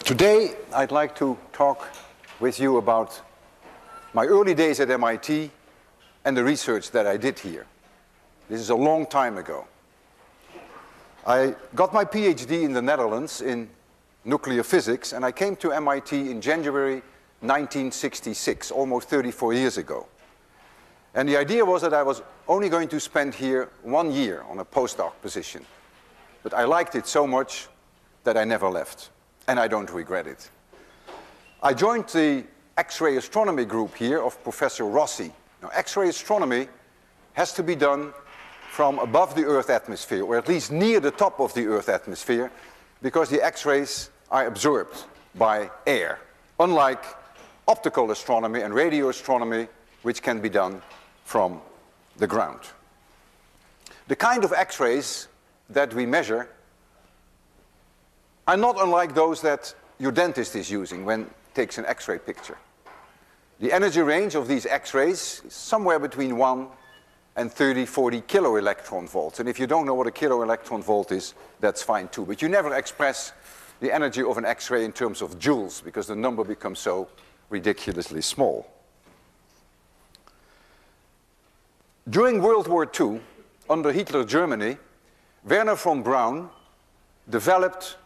Today, I'd like to talk with you about my early days at MIT and the research that I did here. This is a long time ago. I got my PhD in the Netherlands in nuclear physics, and I came to MIT in January 1966, almost 34 years ago. And the idea was that I was only going to spend here 1 year on a postdoc position. But I liked it so much that I never left, and I don't regret it. I joined the X-ray astronomy group here of Professor Rossi. Now, X-ray astronomy has to be done from above the Earth atmosphere, or at least near the top of the Earth atmosphere, because the X-rays are absorbed by air, unlike optical astronomy and radio astronomy, which can be done from the ground. The kind of X-rays that we measure are not unlike those that your dentist is using when he takes an X-ray picture. The energy range of these X-rays is somewhere between 1 and 30, 40 kiloelectron volts. And if you don't know what a kiloelectron volt is, that's fine too. But you never express the energy of an X-ray in terms of joules, because the number becomes so ridiculously small. During World War II, under Hitler Germany, Werner von Braun developed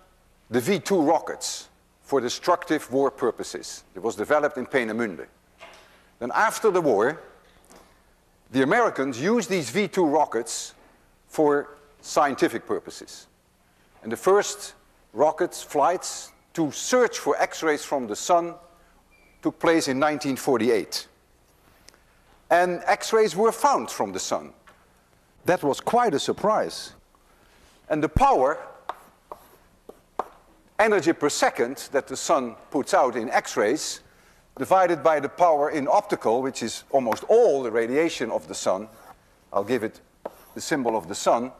the V2 rockets for destructive war purposes. It was developed in Peenemünde. Then after the war, the Americans used these V2 rockets for scientific purposes. And the first rockets flights to search for X-rays from the sun took place in 1948. And X-rays were found from the sun. That was quite a surprise. And the power, energy per second that the sun puts out in X-rays, divided by the power in optical, which is almost all the radiation of the sun, I'll give it the symbol of the sun,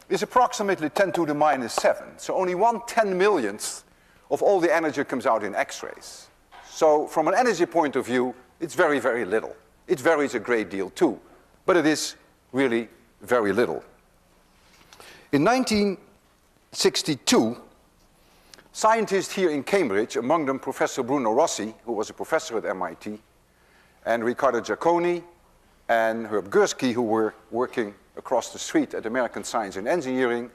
is approximately 10 to the minus 7. So only 1/10,000,000th of all the energy comes out in X-rays. So from an energy point of view, it's very, very little. It varies a great deal too, but it is really very little. In 1962, scientists here in Cambridge, among them Professor Bruno Rossi, who was a professor at MIT, and Riccardo Giacconi and Herb Gursky, who were working across the street at American Science and Engineering,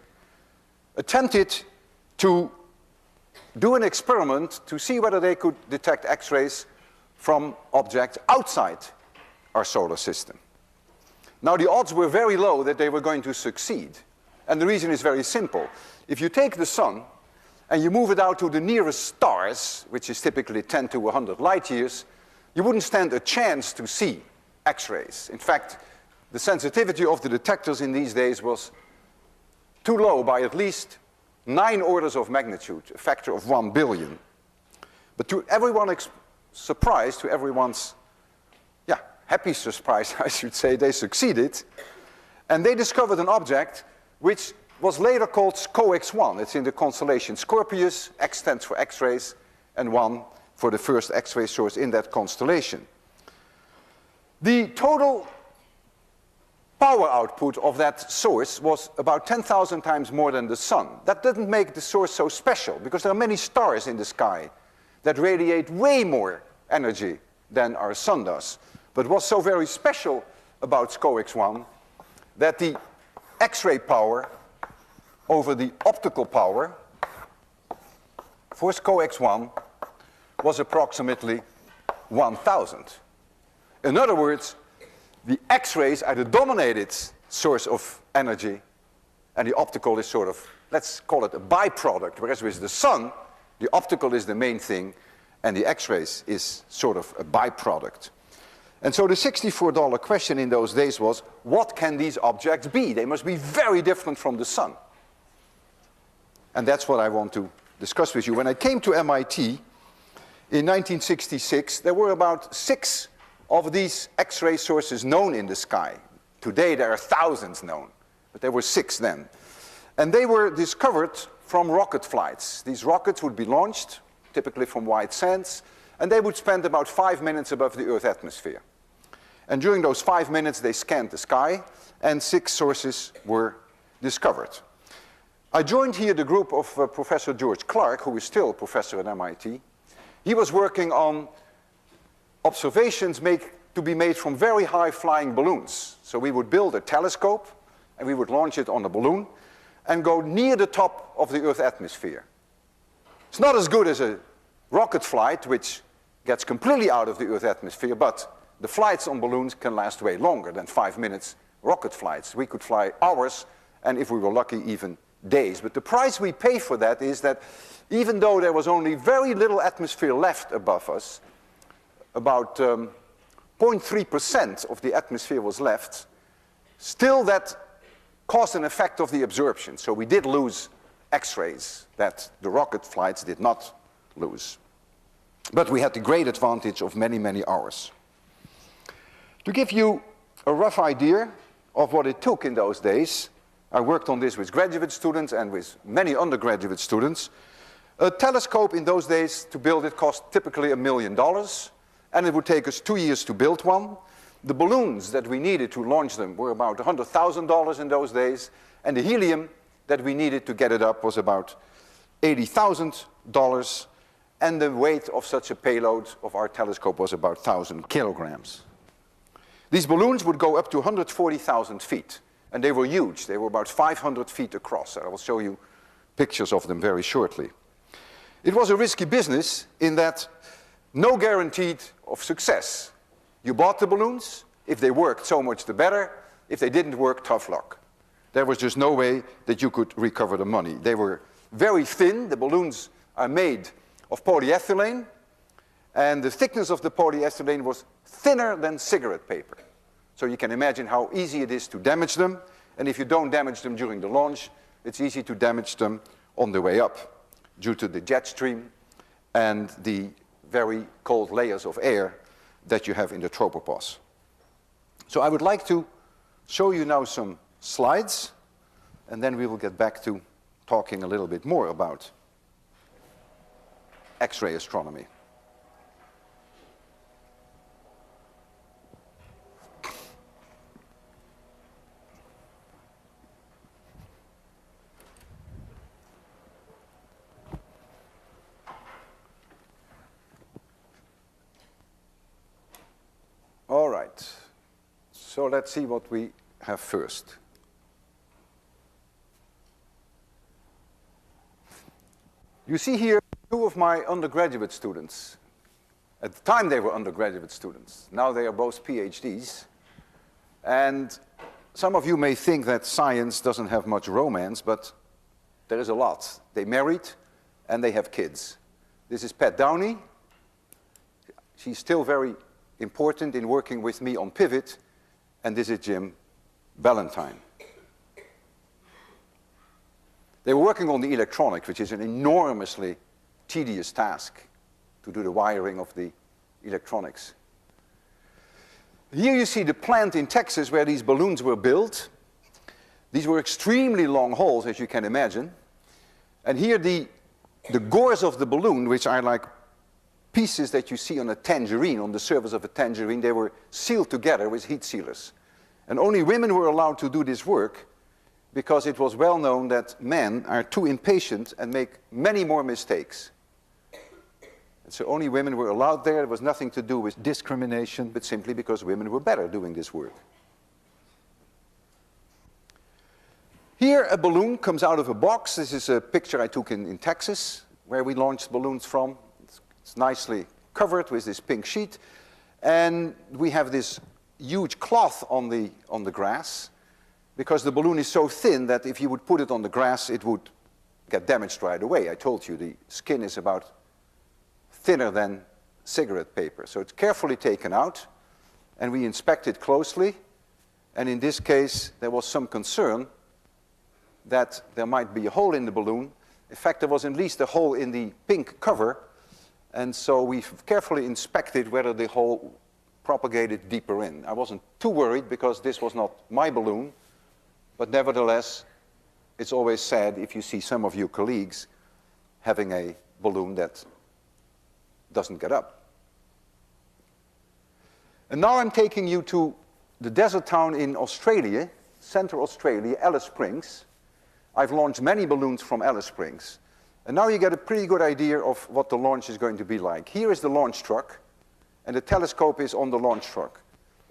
attempted to do an experiment to see whether they could detect X-rays from objects outside our solar system. Now, the odds were very low that they were going to succeed. And the reason is very simple. If you take the sun and you move it out to the nearest stars, which is typically 10 to 100 light years, you wouldn't stand a chance to see X-rays. In fact, the sensitivity of the detectors in these days was too low by at least 9 orders of magnitude, a factor of 1 billion. But to everyone's surprise, to everyone's happy surprise, I should say, they succeeded. And they discovered an object which was later called SCOX-1. It's in the constellation Scorpius. X stands for X-rays, and 1 for the first X-ray source in that constellation. The total power output of that source was about 10,000 times more than the sun. That didn't make the source so special, because there are many stars in the sky that radiate way more energy than our sun does. But what's so very special about SCOX-1 that the X-ray power over the optical power for SCOX-1 was approximately 1,000. In other words, the X-rays are the dominated source of energy, and the optical is sort of, let's call it a byproduct, whereas with the sun, the optical is the main thing, and the X-rays is sort of a byproduct. And so the $64 question in those days was, what can these objects be? They must be very different from the sun. And that's what I want to discuss with you. When I came to MIT in 1966, there were about 6 of these X-ray sources known in the sky. Today there are thousands known, but there were 6 then. And they were discovered from rocket flights. These rockets would be launched, typically from White Sands, and they would spend about 5 minutes above the Earth atmosphere. And during those 5 minutes, they scanned the sky, and 6 sources were discovered. I joined here the group of Professor George Clark, who is still a professor at MIT. He was working on observations to be made from very high flying balloons. So we would build a telescope and we would launch it on a balloon and go near the top of the Earth's atmosphere. It's not as good as a rocket flight, which gets completely out of the Earth's atmosphere, but the flights on balloons can last way longer than 5 minutes rocket flights. We could fly hours, and if we were lucky, even days. But the price we pay for that is that even though there was only very little atmosphere left above us, about 0.3% of the atmosphere was left, still that caused an effect of the absorption. So we did lose X-rays that the rocket flights did not lose. But we had the great advantage of many, many hours. To give you a rough idea of what it took in those days, I worked on this with graduate students and with many undergraduate students. A telescope in those days, to build it, cost typically $1 million, and it would take us 2 years to build one. The balloons that we needed to launch them were about $100,000 in those days, and the helium that we needed to get it up was about $80,000, and the weight of such a payload of our telescope was about 1,000 kilograms. These balloons would go up to 140,000 feet, and they were huge. They were about 500 feet across. I will show you pictures of them very shortly. It was a risky business in that no guaranteed of success. You bought the balloons. If they worked, so much the better. If they didn't work, tough luck. There was just no way that you could recover the money. They were very thin. The balloons are made of polyethylene, and the thickness of the polyethylene was thinner than cigarette paper. So you can imagine how easy it is to damage them, and if you don't damage them during the launch, it's easy to damage them on the way up due to the jet stream and the very cold layers of air that you have in the tropopause. So I would like to show you now some slides, and then we will get back to talking a little bit more about X-ray astronomy. All right, so let's see what we have first. You see here two of my undergraduate students. At the time they were undergraduate students. Now they are both PhDs. And some of you may think that science doesn't have much romance, but there is a lot. They married and they have kids. This is Pat Downey. She's still very important in working with me on Pivot, and this is Jim Ballantyne. They were working on the electronics, which is an enormously tedious task to do the wiring of the electronics. Here you see the plant in Texas where these balloons were built. These were extremely long holes, as you can imagine. And here the gores of the balloon, which are like pieces that you see on a tangerine, on the surface of a tangerine, they were sealed together with heat sealers. And only women were allowed to do this work because it was well known that men are too impatient and make many more mistakes. And so only women were allowed there. It was nothing to do with discrimination, but simply because women were better doing this work. Here a balloon comes out of a box. This is a picture I took in Texas, where we launched balloons from. It's nicely covered with this pink sheet. And we have this huge cloth on the grass, because the balloon is so thin that if you would put it on the grass, it would get damaged right away. I told you the skin is about thinner than cigarette paper. So it's carefully taken out, and we inspect it closely. And in this case, there was some concern that there might be a hole in the balloon. In fact, there was at least a hole in the pink cover. And so we carefully inspected whether the hole propagated deeper in. I wasn't too worried because this was not my balloon, but nevertheless, it's always sad if you see some of your colleagues having a balloon that doesn't get up. And now I'm taking you to the desert town in Australia, Central Australia, Alice Springs, I've launched many balloons from Alice Springs. And now you get a pretty good idea of what the launch is going to be like. Here is the launch truck, and the telescope is on the launch truck.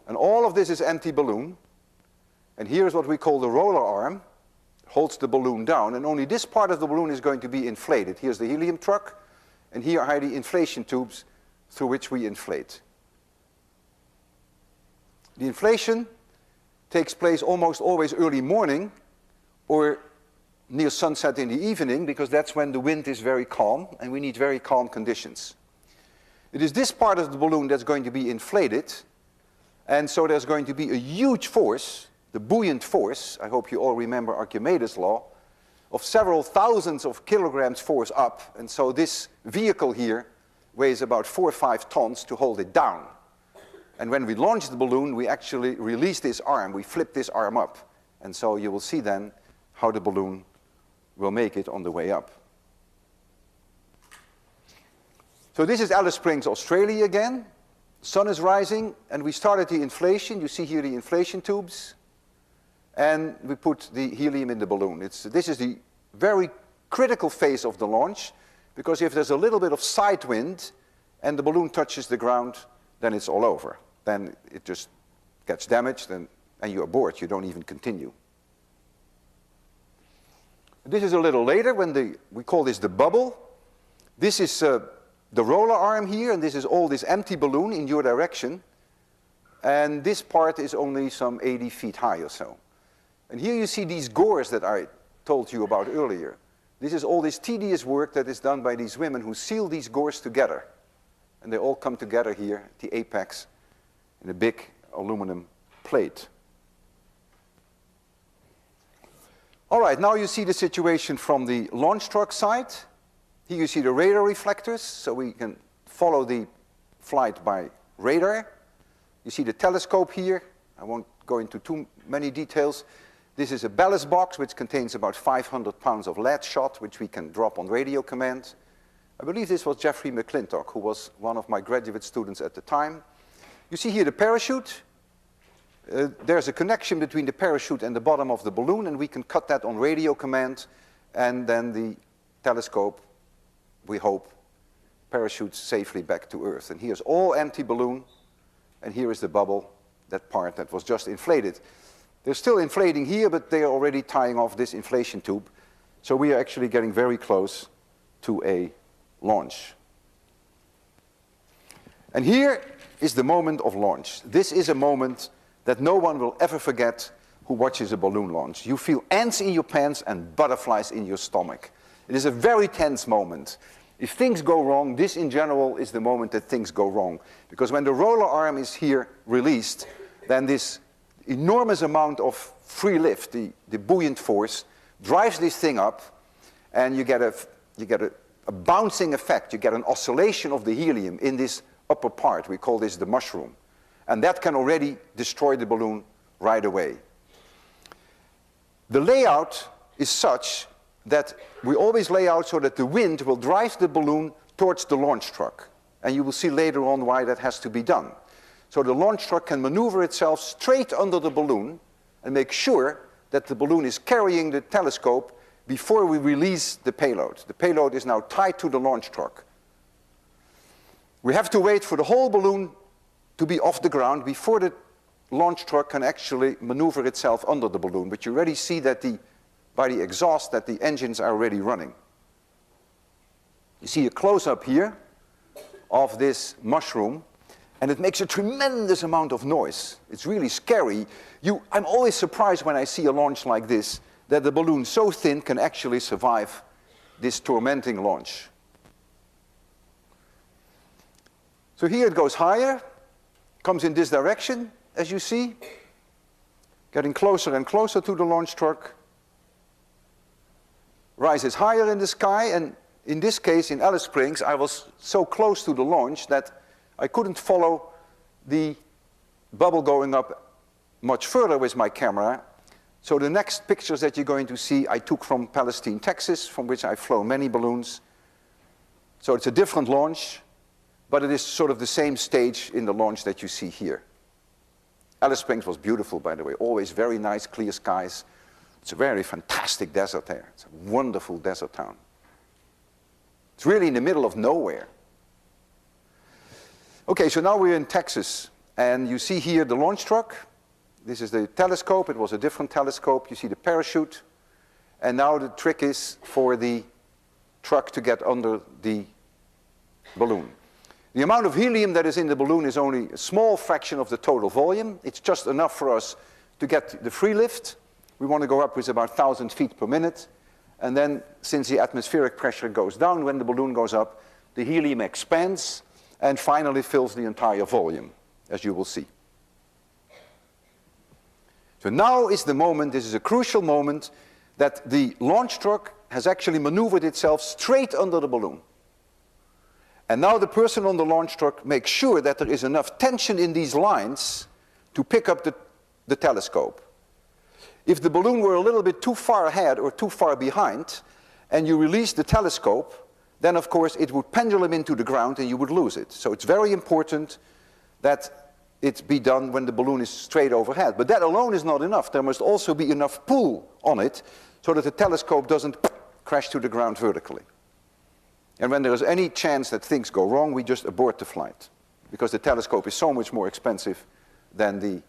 And all of this is empty balloon. And here is what we call the roller arm. It holds the balloon down, and only this part of the balloon is going to be inflated. Here's the helium truck, and here are the inflation tubes through which we inflate. The inflation takes place almost always early morning or near sunset in the evening, because that's when the wind is very calm, and we need very calm conditions. It is this part of the balloon that's going to be inflated, and so there's going to be a huge force, the buoyant force, I hope you all remember Archimedes' law, of several thousands of kilograms force up, and so this vehicle here weighs about 4 or 5 tons to hold it down. And when we launch the balloon, we actually release this arm, we flip this arm up, and so you will see then how the balloon will make it on the way up. So this is Alice Springs, Australia again. Sun is rising, and we started the inflation. You see here the inflation tubes. And we put the helium in the balloon. This is the very critical phase of the launch, because if there's a little bit of side wind and the balloon touches the ground, then it's all over. Then it just gets damaged, and you abort. You don't even continue. This is a little later when we call this the bubble. This is the roller arm here, and this is all this empty balloon in your direction. And this part is only some 80 feet high or so. And here you see these gores that I told you about earlier. This is all this tedious work that is done by these women who seal these gores together. And they all come together here at the apex in a big aluminum plate. All right, now you see the situation from the launch truck side. Here you see the radar reflectors, so we can follow the flight by radar. You see the telescope here. I won't go into too many details. This is a ballast box which contains about 500 pounds of lead shot, which we can drop on radio command. I believe this was Jeffrey McClintock, who was one of my graduate students at the time. You see here the parachute. There's a connection between the parachute and the bottom of the balloon, and we can cut that on radio command, and then the telescope, we hope, parachutes safely back to Earth. And here's all empty balloon, and here is the bubble, that part that was just inflated. They're still inflating here, but they are already tying off this inflation tube. So we are actually getting very close to a launch. And here is the moment of launch. This is a moment that no one will ever forget who watches a balloon launch. You feel ants in your pants and butterflies in your stomach. It is a very tense moment. If things go wrong, this in general is the moment that things go wrong. Because when the roller arm is here released, then this enormous amount of free lift, the buoyant force, drives this thing up, and you get a bouncing effect. You get an oscillation of the helium in this upper part. We call this the mushroom. And that can already destroy the balloon right away. The layout is such that we always lay out so that the wind will drive the balloon towards the launch truck. And you will see later on why that has to be done. So the launch truck can maneuver itself straight under the balloon and make sure that the balloon is carrying the telescope before we release the payload. The payload is now tied to the launch truck. We have to wait for the whole balloon to be off the ground before the launch truck can actually maneuver itself under the balloon. But you already see that by the exhaust that the engines are already running. You see a close-up here of this mushroom, and it makes a tremendous amount of noise. It's really scary. I'm always surprised when I see a launch like this, that the balloon so thin can actually survive this tormenting launch. So here it goes higher, comes in this direction, as you see, getting closer and closer to the launch truck, rises higher in the sky, and in this case, in Alice Springs, I was so close to the launch that I couldn't follow the bubble going up much further with my camera. So the next pictures that you're going to see I took from Palestine, Texas, from which I've flown many balloons. So it's a different launch, but it is sort of the same stage in the launch that you see here. Alice Springs was beautiful, by the way, always very nice, clear skies, It's a very fantastic desert there. It's a wonderful desert town. It's really in the middle of nowhere. Okay, so now we're in Texas, and you see here the launch truck. This is the telescope. It was a different telescope. You see the parachute. And now the trick is for the truck to get under the balloon. The amount of helium that is in the balloon is only a small fraction of the total volume. It's just enough for us to get the free lift. We want to go up with about 1,000 feet per minute. And then, since the atmospheric pressure goes down when the balloon goes up, the helium expands and finally fills the entire volume, as you will see. So now is the moment, this is a crucial moment, that the launch truck has actually maneuvered itself straight under the balloon. And now the person on the launch truck makes sure that there is enough tension in these lines to pick up the telescope. If the balloon were a little bit too far ahead or too far behind, and you release the telescope, then of course it would pendulum into the ground and you would lose it. So it's very important that it be done when the balloon is straight overhead. But that alone is not enough. There must also be enough pull on it so that the telescope doesn't crash to the ground vertically. And when there is any chance that things go wrong, we just abort the flight, because the telescope is so much more expensive than the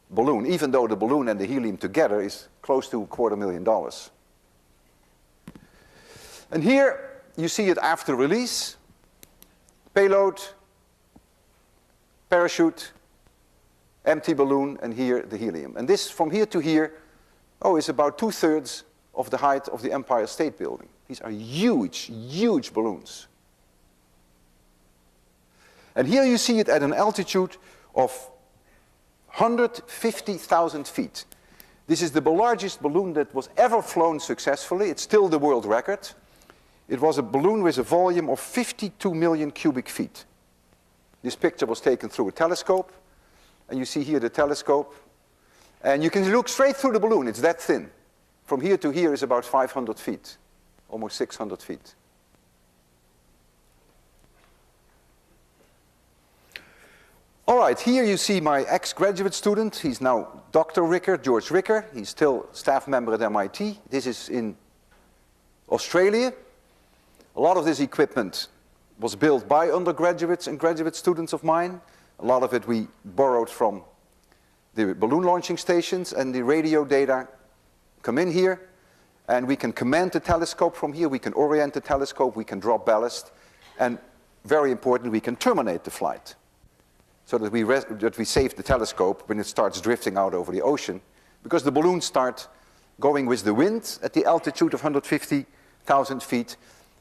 balloon, even though the balloon and the helium together is close to $250,000. And here you see it after release. Payload, parachute, empty balloon, and here the helium. And this, from here to here, is about 2/3 of the height of the Empire State Building. These are huge, huge balloons. And here you see it at an altitude of 150,000 feet. This is the largest balloon that was ever flown successfully. It's still the world record. It was a balloon with a volume of 52 million cubic feet. This picture was taken through a telescope. And you see here the telescope. And you can look straight through the balloon. It's that thin. From here to here is about 500 feet, almost 600 feet. All right, here you see my ex-graduate student. He's now Dr. Ricker, George Ricker. He's still staff member at MIT. This is in Australia. A lot of this equipment was built by undergraduates and graduate students of mine. A lot of it we borrowed from the balloon launching stations, and the radio data come in here, and we can command the telescope from here. We can orient the telescope. We can drop ballast. And very important, we can terminate the flight, so that we save the telescope when it starts drifting out over the ocean, because the balloons start going with the wind at the altitude of 150,000 feet,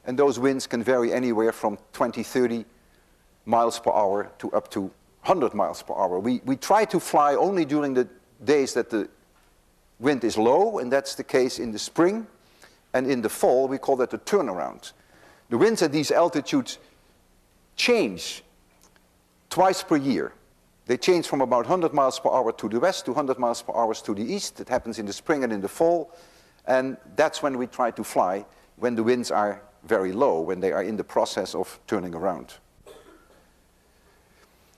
and those winds can vary anywhere from 20, 30 miles per hour to up to 100 miles per hour. We try to fly only during the days that the wind is low, and that's the case in the spring, and in the fall we call that the turnaround. The winds at these altitudes change twice per year. They change from about 100 miles per hour to the west to 100 miles per hour to the east. It happens in the spring and in the fall. And that's when we try to fly, when the winds are very low, when they are in the process of turning around.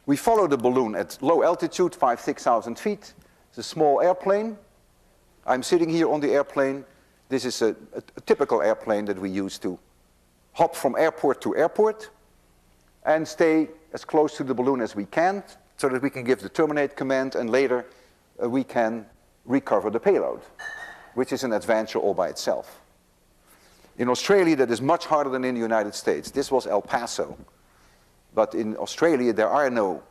We follow the balloon at low altitude, 5,000, 6,000 feet. It's a small airplane. I'm sitting here on the airplane. This is a typical airplane that we use to hop from airport to airport and stay as close to the balloon as we can, so that we can give the terminate command, and later we can recover the payload, which is an adventure all by itself. In Australia, that is much harder than in the United States. This was El Paso. But in Australia, there are no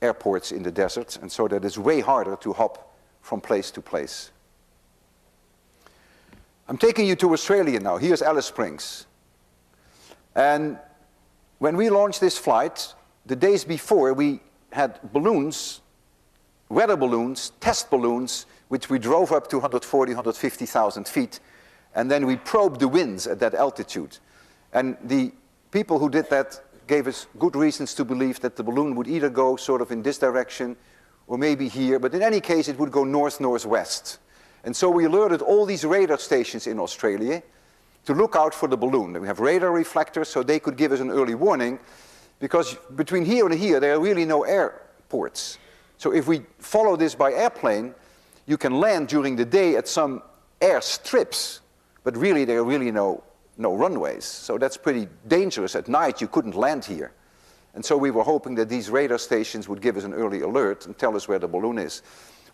airports in the deserts, and so that is way harder to hop from place to place. I'm taking you to Australia now. Here's Alice Springs. And when we launched this flight, the days before, we had balloons, weather balloons, test balloons, which we drove up to 140,000, 150,000 feet, and then we probed the winds at that altitude. And the people who did that gave us good reasons to believe that the balloon would either go sort of in this direction or maybe here, but in any case it would go north-northwest. And so we alerted all these radar stations in Australia to look out for the balloon. We have radar reflectors, so they could give us an early warning, because between here and here there are really no airports. So if we follow this by airplane, you can land during the day at some air strips, but really there are really no runways. So that's pretty dangerous. At night you couldn't land here. And so we were hoping that these radar stations would give us an early alert and tell us where the balloon is.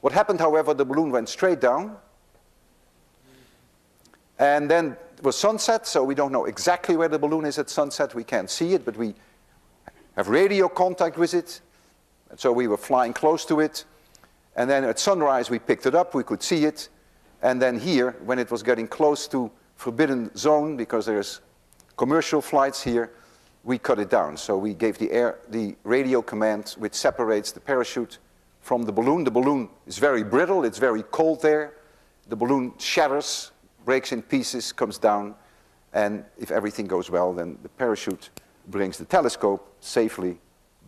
What happened, however, the balloon went straight down. And then it was sunset, so we don't know exactly where the balloon is at sunset. We can't see it, but we have radio contact with it. And so we were flying close to it. And then at sunrise we picked it up, we could see it. And then here, when it was getting close to forbidden zone, because there's commercial flights here, we cut it down. So we gave the radio command which separates the parachute from the balloon. The balloon is very brittle, it's very cold there. The balloon shatters, breaks in pieces, comes down, and if everything goes well, then the parachute brings the telescope safely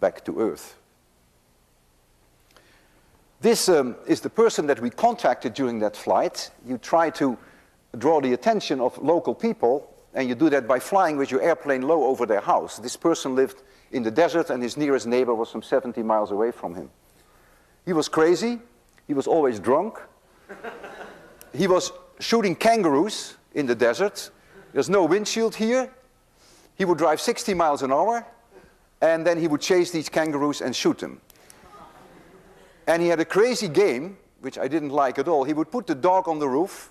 back to Earth. This is the person that we contacted during that flight. You try to draw the attention of local people, and you do that by flying with your airplane low over their house. This person lived in the desert, and his nearest neighbor was some 70 miles away from him. He was crazy. He was always drunk. He was shooting kangaroos in the desert. There's no windshield here. He would drive 60 miles an hour, and then he would chase these kangaroos and shoot them. And he had a crazy game, which I didn't like at all. He would put the dog on the roof,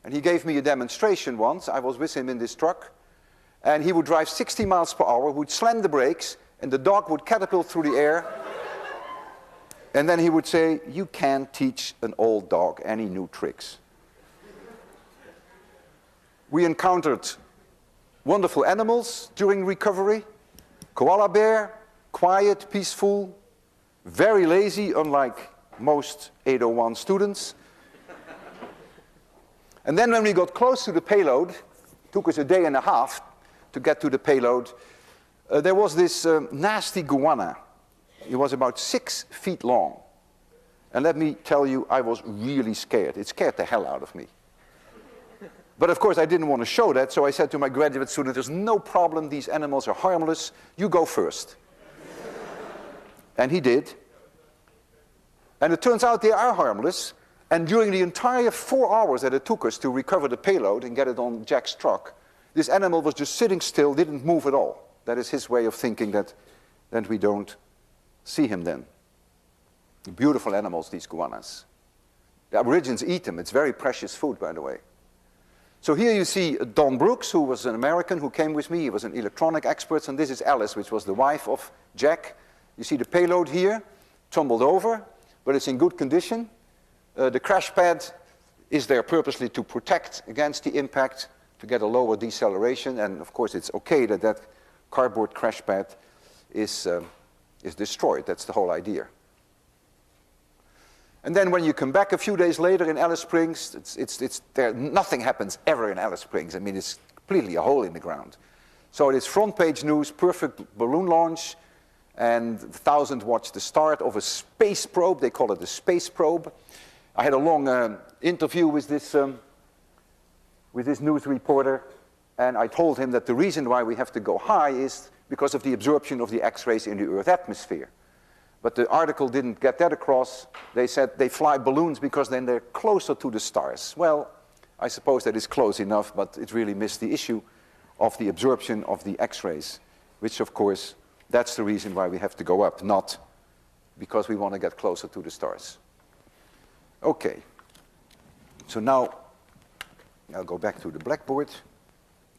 and he gave me a demonstration once. I was with him in this truck. And he would drive 60 miles per hour, would slam the brakes, and the dog would catapult through the air. And then he would say, "You can't teach an old dog any new tricks." We encountered wonderful animals during recovery. Koala bear, quiet, peaceful, very lazy, unlike most 801 students. And then when we got close to the payload, it took us a day and a half to get to the payload, there was this nasty goanna. It was about 6 feet long. And let me tell you, I was really scared. It scared the hell out of me. But of course I didn't want to show that, so I said to my graduate student, "There's no problem, these animals are harmless, you go first." And he did. And it turns out they are harmless. And during the entire 4 hours that it took us to recover the payload and get it on Jack's truck, this animal was just sitting still, didn't move at all. That is his way of thinking that we don't see him then. Beautiful animals, these goannas. The Aborigines eat them. It's very precious food, by the way. So here you see Don Brooks, who was an American who came with me. He was an electronic expert. And this is Alice, which was the wife of Jack. You see the payload here, tumbled over, but it's in good condition. The crash pad is there purposely to protect against the impact, to get a lower deceleration. And of course, it's okay that that cardboard crash pad is destroyed. That's the whole idea. And then when you come back a few days later in Alice Springs, nothing happens ever in Alice Springs. I mean, it's completely a hole in the ground. So it is front page news, perfect balloon launch, and 1,000 watched the start of a space probe. They call it a space probe. I had a long interview with this news reporter, and I told him that the reason why we have to go high is because of the absorption of the X-rays in the Earth atmosphere. But the article didn't get that across. They said they fly balloons because then they're closer to the stars. Well, I suppose that is close enough, but it really missed the issue of the absorption of the X-rays, which of course, that's the reason why we have to go up, not because we want to get closer to the stars. Okay, so now I'll go back to the blackboard,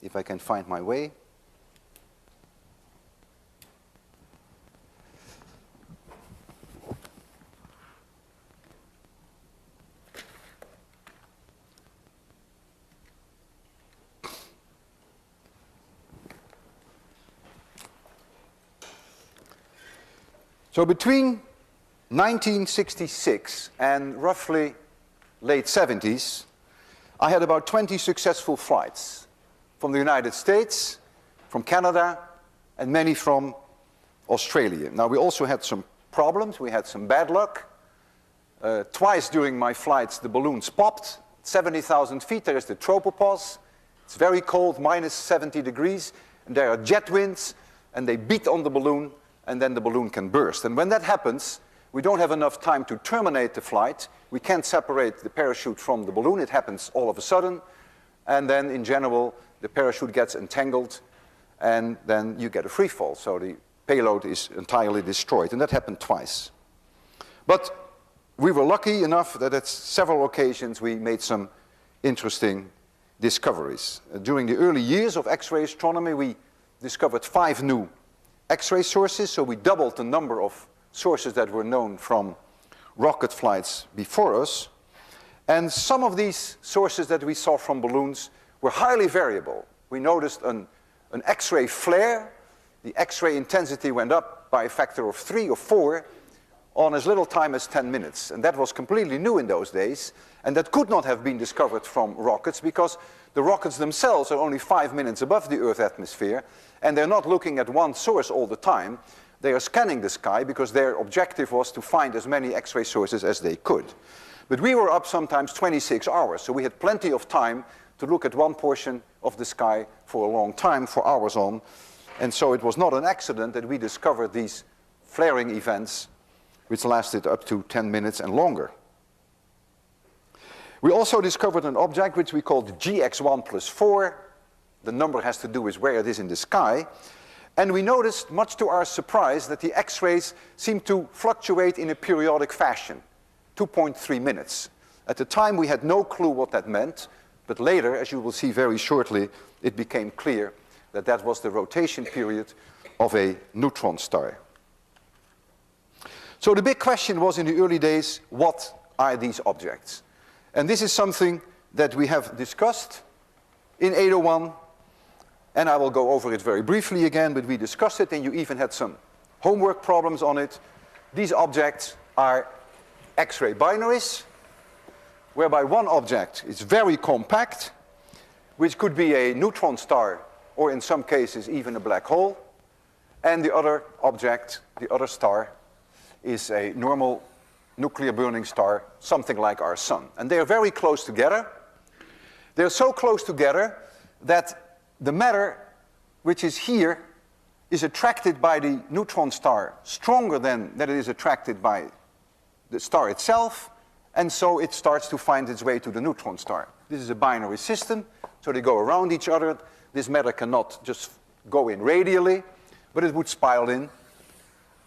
if I can find my way. So between 1966 and roughly late 70s, I had about 20 successful flights from the United States, from Canada, and many from Australia. Now, we also had some problems. We had some bad luck. Twice during my flights, the balloons popped. 70,000 feet, there is the tropopause. It's very cold, minus 70 degrees, and there are jet winds, and they beat on the balloon, and then the balloon can burst. And when that happens, We don't have enough time to terminate the flight. We can't separate the parachute from the balloon. It happens all of a sudden. And then, in general, the parachute gets entangled, and then you get a free fall. So the payload is entirely destroyed. And that happened twice. But we were lucky enough that at several occasions we made some interesting discoveries. During the early years of X-ray astronomy, we discovered 5 new X-ray sources. So we doubled the number of sources that were known from rocket flights before us. And some of these sources that we saw from balloons were highly variable. We noticed an X-ray flare. The X-ray intensity went up by a factor of 3 or 4 on as little time as 10 minutes. And that was completely new in those days. And that could not have been discovered from rockets because the rockets themselves are only 5 minutes above the Earth's atmosphere. And they're not looking at one source all the time. They are scanning the sky because their objective was to find as many X-ray sources as they could. But we were up sometimes 26 hours, so we had plenty of time to look at one portion of the sky for a long time, for hours on. And so it was not an accident that we discovered these flaring events, which lasted up to 10 minutes and longer. We also discovered an object which we called GX1 plus 4. The number has to do with where it is in the sky. And we noticed, much to our surprise, that the X-rays seem to fluctuate in a periodic fashion, 2.3 minutes. At the time, we had no clue what that meant, but later, as you will see very shortly, it became clear that that was the rotation period of a neutron star. So the big question was in the early days, what are these objects? And this is something that we have discussed in 801. And I will go over it very briefly again, but we discussed it, and you even had some homework problems on it. These objects are X-ray binaries, whereby one object is very compact, which could be a neutron star, or in some cases even a black hole. And the other object, the other star, is a normal nuclear burning star, something like our sun. And they are very close together. They're so close together that the matter which is here is attracted by the neutron star stronger than it is attracted by the star itself, and so it starts to find its way to the neutron star. This is a binary system, so they go around each other. This matter cannot just go in radially, but it would spiral in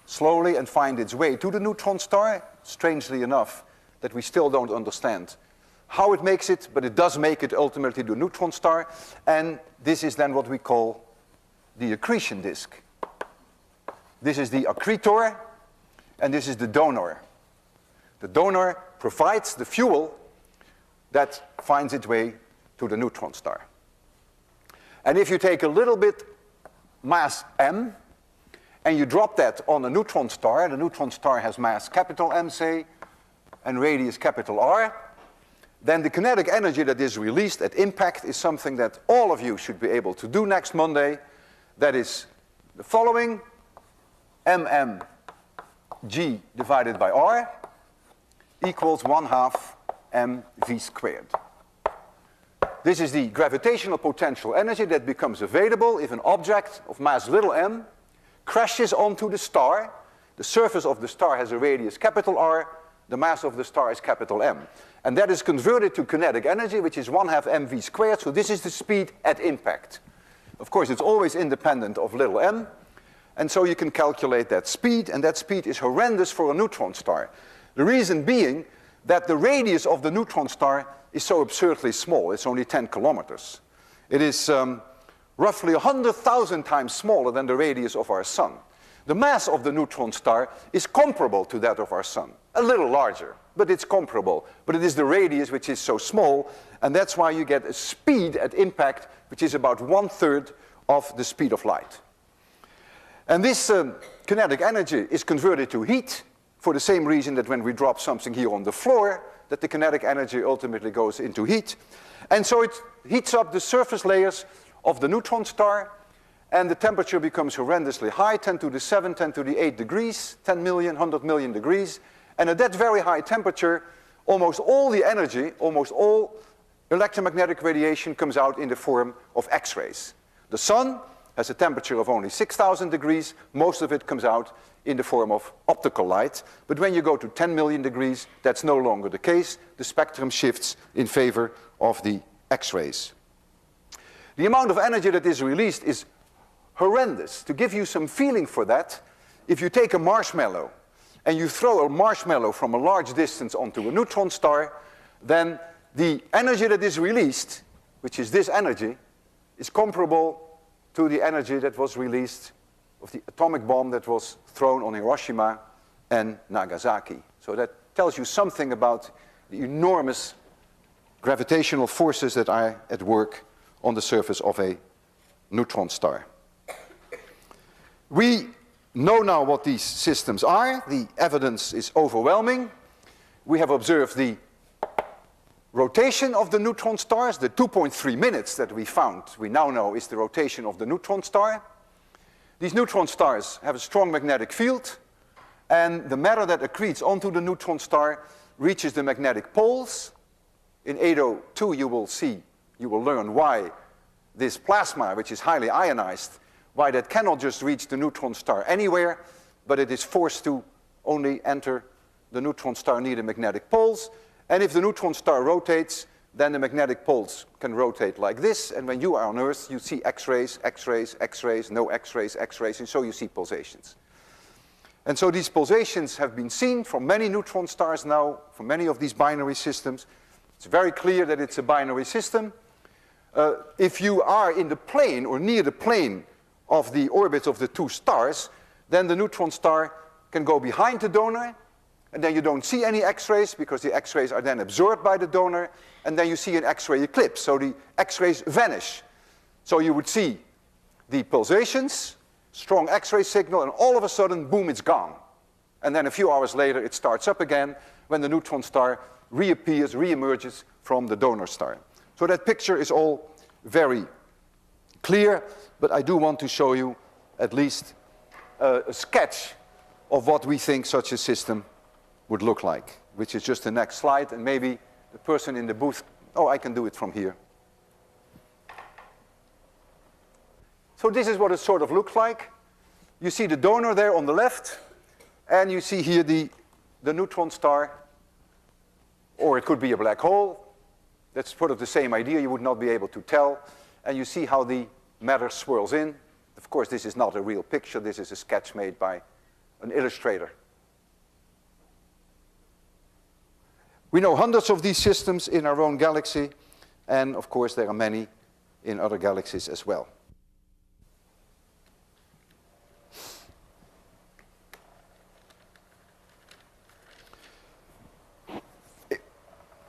slowly and find its way to the neutron star, strangely enough, that we still don't understand how it makes it, but it does make it ultimately to a neutron star, and this is then what we call the accretion disk. This is the accretor, and this is the donor. The donor provides the fuel that finds its way to the neutron star. And if you take a little bit mass m, and you drop that on a neutron star, the neutron star has mass capital M, say, and radius capital R, then the kinetic energy that is released at impact is something that all of you should be able to do next Monday. That is the following: mmg divided by r equals 1/2 mv squared. This is the gravitational potential energy that becomes available if an object of mass little m crashes onto the star. The surface of the star has a radius capital R. The mass of the star is capital M. And that is converted to kinetic energy, which is 1/2 mv squared. So this is the speed at impact. Of course, it's always independent of little m. And so you can calculate that speed, and that speed is horrendous for a neutron star. The reason being that the radius of the neutron star is so absurdly small. It's only 10 kilometers. It is roughly 100,000 times smaller than the radius of our sun. The mass of the neutron star is comparable to that of our sun. A little larger, but it's comparable. But it is the radius which is so small, and that's why you get a speed at impact which is about 1/3 of the speed of light. And this kinetic energy is converted to heat for the same reason that when we drop something here on the floor, that the kinetic energy ultimately goes into heat. And so it heats up the surface layers of the neutron star, and the temperature becomes horrendously high, 10 to the 7, 10 to the 8 degrees, 10 million, 100 million degrees. And at that very high temperature, almost all the energy, almost all electromagnetic radiation comes out in the form of X-rays. The sun has a temperature of only 6,000 degrees. Most of it comes out in the form of optical light. But when you go to 10 million degrees, that's no longer the case. The spectrum shifts in favor of the X-rays. The amount of energy that is released is horrendous. To give you some feeling for that, if you take a marshmallow and you throw a marshmallow from a large distance onto a neutron star, then the energy that is released, which is this energy, is comparable to the energy that was released of the atomic bomb that was thrown on Hiroshima and Nagasaki. So that tells you something about the enormous gravitational forces that are at work on the surface of a neutron star. We know now what these systems are. The evidence is overwhelming. We have observed the rotation of the neutron stars. The 2.3 minutes that we found, we now know, is the rotation of the neutron star. These neutron stars have a strong magnetic field, and the matter that accretes onto the neutron star reaches the magnetic poles. In 802 you will learn why this plasma, which is highly ionized, why that cannot just reach the neutron star anywhere, but it is forced to only enter the neutron star near the magnetic poles. And if the neutron star rotates, then the magnetic poles can rotate like this, and when you are on Earth, you see X-rays, X-rays, X-rays, no X-rays, X-rays, and so you see pulsations. And so these pulsations have been seen from many neutron stars now, from many of these binary systems. It's very clear that it's a binary system. If you are in the plane or near the plane of the orbits of the two stars, then the neutron star can go behind the donor, and then you don't see any X-rays because the X-rays are then absorbed by the donor, and then you see an X-ray eclipse, so the X-rays vanish. So you would see the pulsations, strong X-ray signal, and all of a sudden, boom, it's gone. And then a few hours later, it starts up again when the neutron star reappears, reemerges from the donor star. So that picture is all very clear, but I do want to show you at least a sketch of what we think such a system would look like, which is just the next slide, and maybe the person in the booth, oh, I can do it from here. So this is what it sort of looks like. You see the donor there on the left, and you see here the neutron star, or it could be a black hole. That's sort of the same idea, you would not be able to tell. And you see how the matter swirls in. Of course, this is not a real picture, this is a sketch made by an illustrator. We know hundreds of these systems in our own galaxy, and of course there are many in other galaxies as well.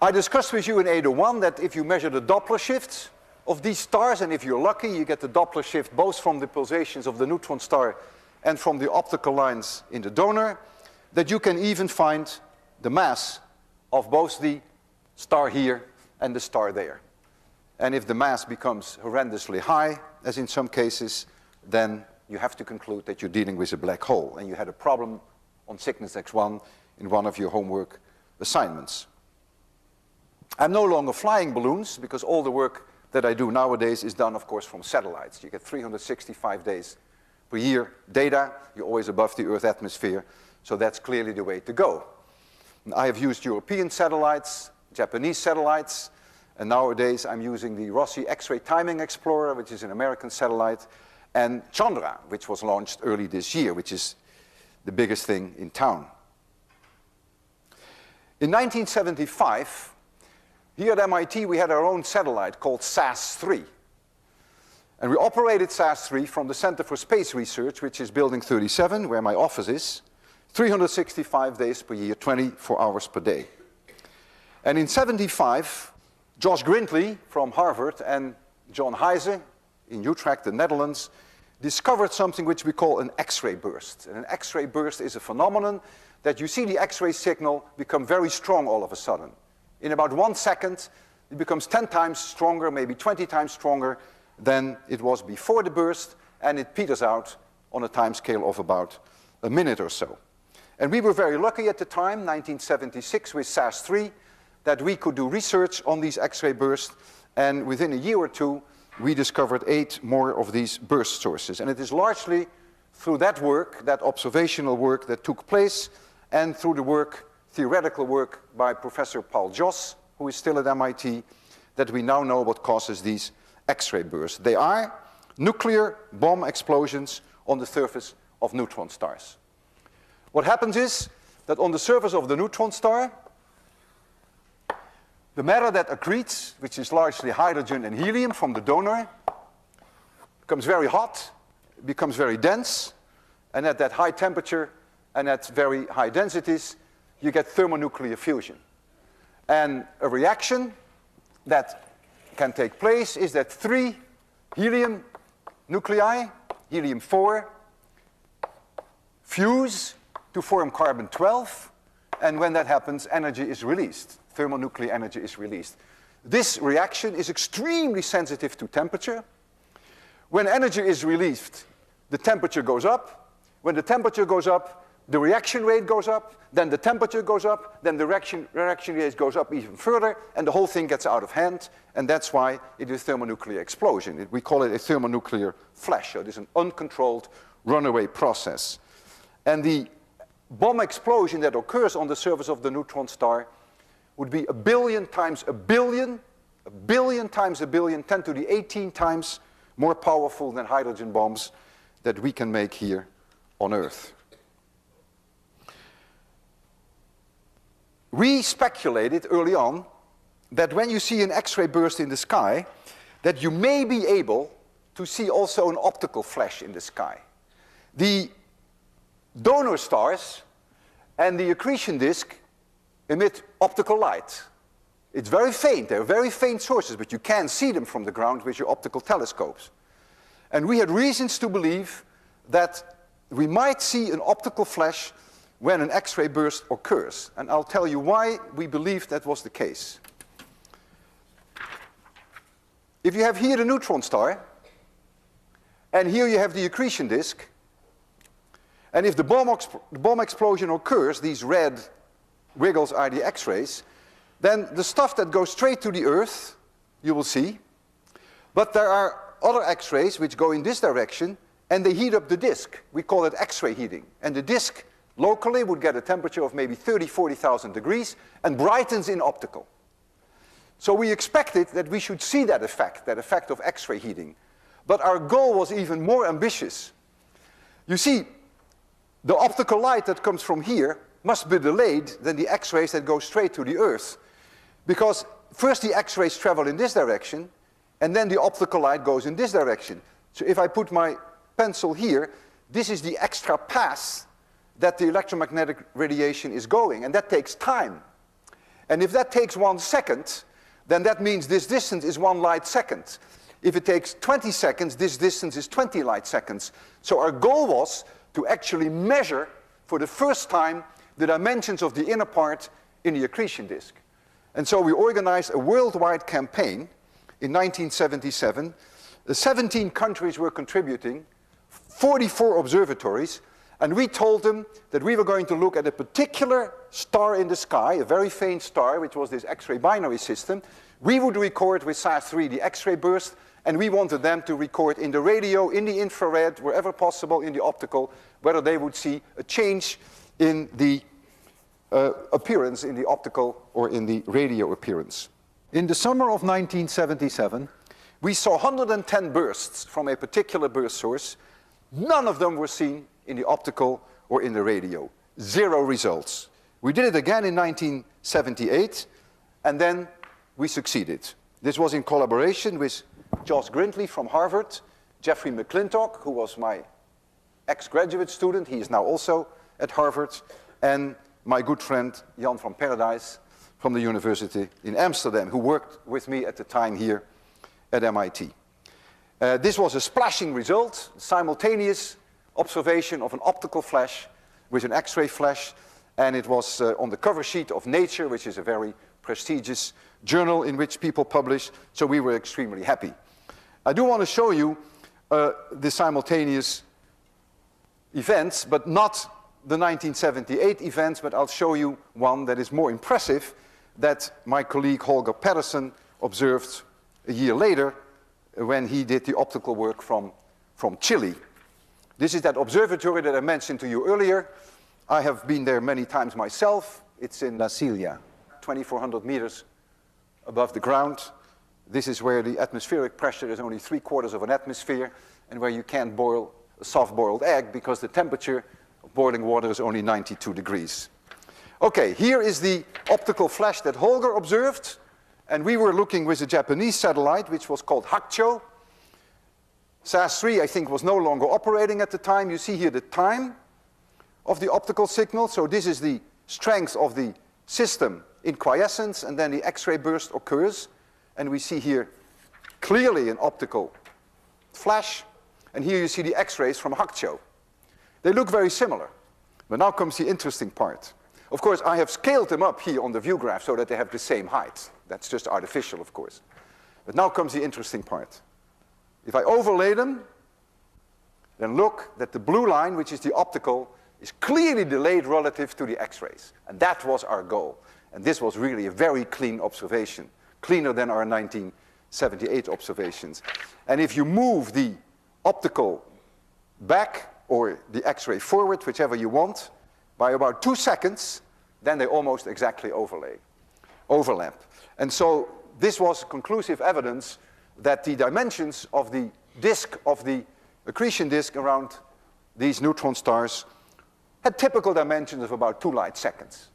I discussed with you in 801 that if you measure the Doppler shifts of these stars, and if you're lucky, you get the Doppler shift both from the pulsations of the neutron star and from the optical lines in the donor, that you can even find the mass of both the star here and the star there. And if the mass becomes horrendously high, as in some cases, then you have to conclude that you're dealing with a black hole, and you had a problem on Cygnus X1 in one of your homework assignments. I'm no longer flying balloons, because all the work that I do nowadays is done, of course, from satellites. You get 365 days per year data. You're always above the Earth atmosphere, so that's clearly the way to go. And I have used European satellites, Japanese satellites, and nowadays I'm using the Rossi X-ray Timing Explorer, which is an American satellite, and Chandra, which was launched early this year, which is the biggest thing in town. In 1975, here at MIT, we had our own satellite called SAS-3. And we operated SAS-3 from the Center for Space Research, which is Building 37, where my office is, 365 days per year, 24 hours per day. And in 75, Josh Grindley from Harvard and John Heise in Utrecht, the Netherlands, discovered something which we call an X-ray burst. And an X-ray burst is a phenomenon that you see the X-ray signal become very strong all of a sudden. In about 1 second, it becomes 10 times stronger, maybe 20 times stronger than it was before the burst, and it peters out on a time scale of about a minute or so. And we were very lucky at the time, 1976, with SAS-3, that we could do research on these X-ray bursts, and within a year or two, we discovered 8 more of these burst sources. And it is largely through that work, that observational work that took place, and through the work, theoretical work by Professor Paul Joss, who is still at MIT, that we now know what causes these X-ray bursts. They are nuclear bomb explosions on the surface of neutron stars. What happens is that on the surface of the neutron star, the matter that accretes, which is largely hydrogen and helium from the donor, becomes very hot, becomes very dense, and at that high temperature and at very high densities, you get thermonuclear fusion. And a reaction that can take place is that 3 helium nuclei, helium-4, fuse to form carbon-12, and when that happens, energy is released. Thermonuclear energy is released. This reaction is extremely sensitive to temperature. When energy is released, the temperature goes up. When the temperature goes up, the reaction rate goes up, then the temperature goes up, then the reaction rate goes up even further, and the whole thing gets out of hand, and that's why it is a thermonuclear explosion. We call it a thermonuclear flash, so it is an uncontrolled runaway process. And the bomb explosion that occurs on the surface of the neutron star would be 1 billion times a billion, 1 billion times a billion, 10 to the 18 times more powerful than hydrogen bombs that we can make here on Earth. We speculated early on that when you see an X-ray burst in the sky, that you may be able to see also an optical flash in the sky. The donor stars and the accretion disk emit optical light. It's very faint. They're very faint sources, but you can see them from the ground with your optical telescopes. And we had reasons to believe that we might see an optical flash when an X-ray burst occurs. And I'll tell you why we believe that was the case. If you have here the neutron star, and here you have the accretion disk, and if the bomb explosion occurs, these red wiggles are the X-rays, then the stuff that goes straight to the Earth, you will see. But there are other X-rays which go in this direction, and they heat up the disk. We call it X-ray heating. And the disk locally would get a temperature of maybe 40,000 degrees and brightens in optical. So we expected that we should see that effect of X-ray heating. But our goal was even more ambitious. You see, the optical light that comes from here must be delayed than the X-rays that go straight to the Earth. Because first the X-rays travel in this direction, and then the optical light goes in this direction. So if I put my pencil here, this is the extra path that the electromagnetic radiation is going, and that takes time. And if that takes 1 second, then that means this distance is 1 light second. If it takes 20 seconds, this distance is 20 light seconds. So our goal was to actually measure, for the first time, the dimensions of the inner part in the accretion disk. And so we organized a worldwide campaign in 1977. 17 countries were contributing, 44 observatories, and we told them that we were going to look at a particular star in the sky, a very faint star, which was this X-ray binary system. We would record with SAS-3 the X-ray burst, and we wanted them to record in the radio, in the infrared, wherever possible, in the optical, whether they would see a change in the appearance, in the optical or in the radio appearance. In the summer of 1977, we saw 110 bursts from a particular burst source. None of them were seen in the optical or in the radio. 0 results. We did it again in 1978, and then we succeeded. This was in collaboration with Josh Grindley from Harvard, Jeffrey McClintock, who was my ex-graduate student, he is now also at Harvard, and my good friend Jan van Paradijs from the University in Amsterdam, who worked with me at the time here at MIT. This was a splashing result, simultaneous observation of an optical flash with an X-ray flash, and it was on the cover sheet of Nature, which is a very prestigious journal in which people publish, so we were extremely happy. I do want to show you the simultaneous events, but not the 1978 events, but I'll show you one that is more impressive that my colleague Holger Pedersen observed a year later when he did the optical work from Chile. This is that observatory that I mentioned to you earlier. I have been there many times myself. It's in La Silla, 2,400 meters above the ground. This is where the atmospheric pressure is only 3/4 of an atmosphere, and where you can't boil a soft-boiled egg because the temperature of boiling water is only 92 degrees. Okay, here is the optical flash that Holger observed, and we were looking with a Japanese satellite, which was called Hakucho. SAS-3, I think, was no longer operating at the time. You see here the time of the optical signal. So this is the strength of the system in quiescence, and then the X-ray burst occurs. And we see here clearly an optical flash. And here you see the X-rays from Hakucho. They look very similar. But now comes the interesting part. Of course, I have scaled them up here on the view graph so that they have the same height. That's just artificial, of course. But now comes the interesting part. If I overlay them, then look that the blue line, which is the optical, is clearly delayed relative to the X-rays. And that was our goal. And this was really a very clean observation, cleaner than our 1978 observations. And if you move the optical back or the X-ray forward, whichever you want, by about 2 seconds, then they almost exactly overlap. And so this was conclusive evidence that the dimensions of the disk, of the accretion disk around these neutron stars, had typical dimensions of about 2 light seconds,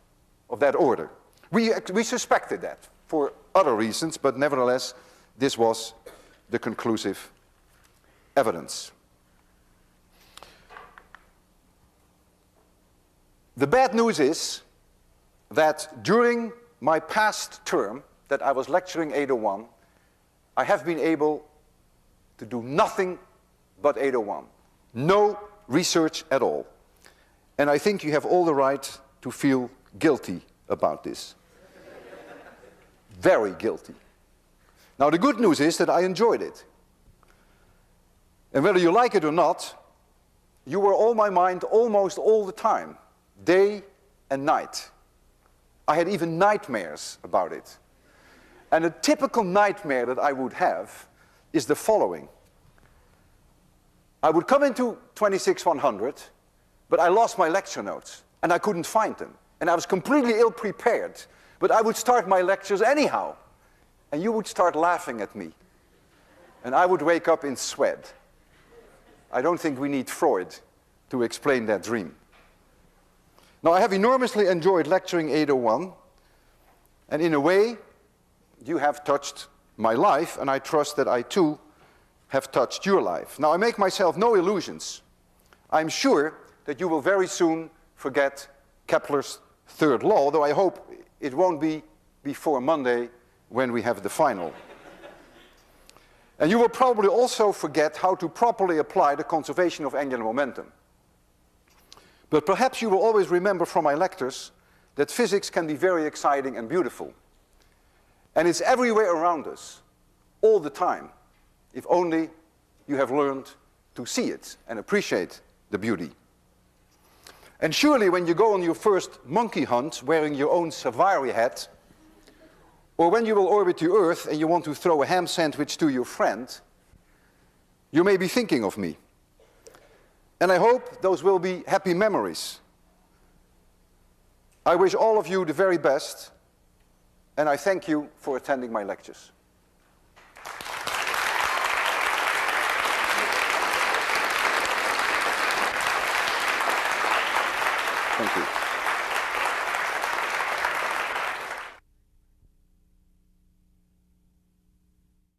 of that order. We suspected that for other reasons, but nevertheless, this was the conclusive evidence. The bad news is that during my past term that I was lecturing 801, I have been able to do nothing but 801. No research at all. And I think you have all the right to feel guilty about this. Very guilty. Now the good news is that I enjoyed it. And whether you like it or not, you were on my mind almost all the time, day and night. I had even nightmares about it. And a typical nightmare that I would have is the following. I would come into 26100, but I lost my lecture notes, and I couldn't find them. And I was completely ill-prepared, but I would start my lectures anyhow. And you would start laughing at me. And I would wake up in sweat. I don't think we need Freud to explain that dream. Now, I have enormously enjoyed lecturing 801, and in a way, you have touched my life, and I trust that I too have touched your life. Now, I make myself no illusions. I'm sure that you will very soon forget Kepler's third law, though I hope it won't be before Monday when we have the final. And you will probably also forget how to properly apply the conservation of angular momentum. But perhaps you will always remember from my lectures that physics can be very exciting and beautiful. And it's everywhere around us, all the time, if only you have learned to see it and appreciate the beauty. And surely when you go on your first monkey hunt wearing your own safari hat, or when you will orbit the Earth and you want to throw a ham sandwich to your friend, you may be thinking of me. And I hope those will be happy memories. I wish all of you the very best, and I thank you for attending my lectures. Thank you.